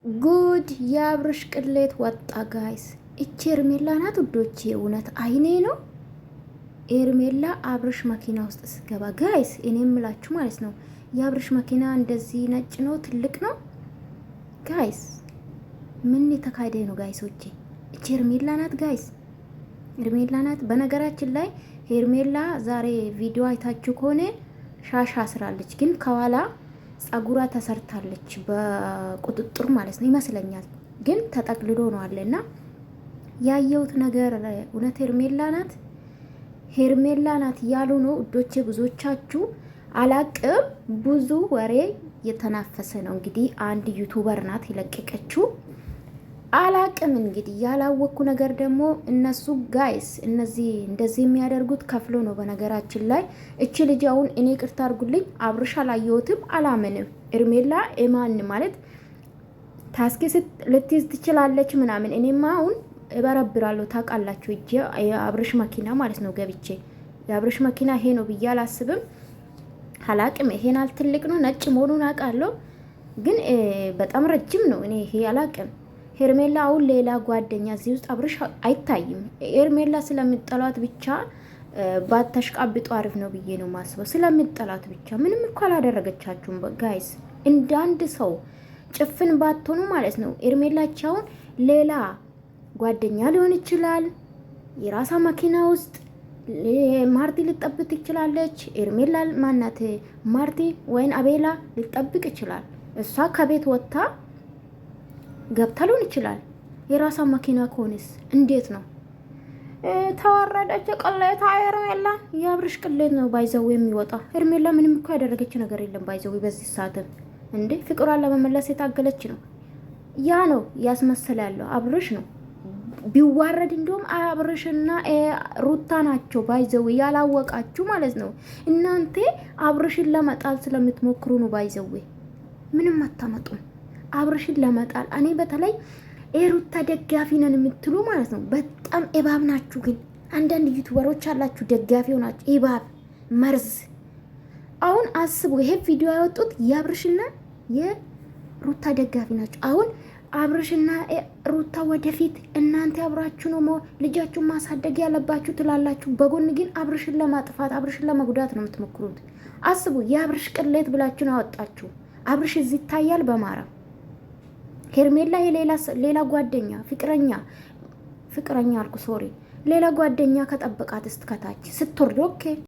ጉድ የአብርሽ ቅሌት ወጣ ጋይስ። እቺ ኤርሜላ ናት ውዶቼ፣ እውነት አይኔ ነው። ኤርሜላ አብርሽ መኪና ውስጥ ስገባ ጋይስ፣ እኔ የምላችሁ ማለት ነው የአብርሽ መኪና እንደዚህ ነጭ ነው፣ ትልቅ ነው ጋይስ። ምን የተካሄደ ነው ጋይሶቼ? እቺ ኤርሜላ ናት ጋይስ፣ ኤርሜላ ናት። በነገራችን ላይ ኤርሜላ ዛሬ ቪዲዮ አይታችሁ ከሆነ ሻሻ አስራለች፣ ግን ከኋላ ጸጉሯ ተሰርታለች በቁጥጥር ማለት ነው ይመስለኛል፣ ግን ተጠቅልሎ ነው አለና ያየሁት ነገር እውነት ሄርሜላ ናት፣ ሄርሜላ ናት ያሉ ነው እዶቼ። ብዙዎቻችሁ አላቅም፣ ብዙ ወሬ የተናፈሰ ነው። እንግዲህ አንድ ዩቱበር ናት የለቀቀችው አላቅም። እንግዲህ ያላወቅኩ ነገር ደግሞ እነሱ ጋይስ እነዚህ እንደዚህ የሚያደርጉት ከፍሎ ነው። በነገራችን ላይ እቺ ልጅ አሁን እኔ ቅርታ አድርጉልኝ፣ አብርሽ አላየሁትም፣ አላምንም። ኤርሜላ ኤማን ማለት ታስኪ ልትይዝ ትችላለች ምናምን። እኔማ አሁን እበረብራለሁ ታውቃላችሁ፣ እጄ የአብርሽ መኪና ማለት ነው ገብቼ የአብርሽ መኪና ይሄ ነው ብዬ አላስብም። አላቅም፣ ይሄን ትልቅ ነው ነጭ መሆኑን አውቃለሁ፣ ግን በጣም ረጅም ነው። እኔ ይሄ አላቅም። ሄርሜላ አሁን ሌላ ጓደኛ እዚህ ውስጥ አብርሽ አይታይም። ሄርሜላ ስለምጠላት ብቻ ባተሽቃብጡ አሪፍ ነው ብዬ ነው ማስበው። ስለምጠላት ብቻ ምንም እኮ አላደረገቻችሁም ጋይስ። እንደ አንድ ሰው ጭፍን ባትሆኑ ማለት ነው። ሄርሜላቻውን ሌላ ጓደኛ ሊሆን ይችላል፣ የራሳ መኪና ውስጥ ማርቲ ልጠብቅ ትችላለች። ሄርሜላ ማናት ማርቲ ወይን አቤላ ልጠብቅ ይችላል። እሷ ከቤት ወጥታ ገብታ ሊሆን ይችላል። የራሳ መኪና ከሆነስ እንዴት ነው? ተዋረደች ቅሌታ ሄርሜላ። የአብርሽ ቅሌት ነው ባይዘው የሚወጣ። ሄርሜላ ምንም እኮ ያደረገች ነገር የለም ባይዘው። በዚህ ሰዓትም እንዴ ፍቅሯን ለመመለስ የታገለች ነው። ያ ነው ያስመሰለ ያለው አብርሽ ነው። ቢዋረድ እንደውም አብርሽና ሩታ ናቸው ባይዘው። ያላወቃችሁ ማለት ነው እናንተ አብርሽን ለመጣል ስለምትሞክሩ ነው ባይዘው። ምንም አታመጡም አብርሽን ለመጣል። እኔ በተለይ ሩታ ደጋፊ ነን የምትሉ ማለት ነው በጣም እባብ ናችሁ። ግን አንዳንድ ዩቲዩበሮች አላችሁ ደጋፊ ሆናችሁ እባብ መርዝ። አሁን አስቡ፣ ይሄ ቪዲዮ ያወጡት የአብርሽና የሩታ ደጋፊ ናቸው። አሁን አብርሽና ሩታ ወደፊት እናንተ አብራችሁ ነው ልጃችሁን ማሳደግ ያለባችሁ ትላላችሁ። በጎን ግን አብርሽን ለማጥፋት አብርሽን ለመጉዳት ነው የምትሞክሩት። አስቡ፣ የአብርሽ ቅሌት ብላችሁ ነው አወጣችሁ። አብርሽ እዚህ ይታያል በማረም ሄርሜላ የሌላ ጓደኛ ፍቅረኛ አልኩ ሶሪ፣ ሌላ ጓደኛ ከጠበቃት እስከታች ስትወርድ ኦኬ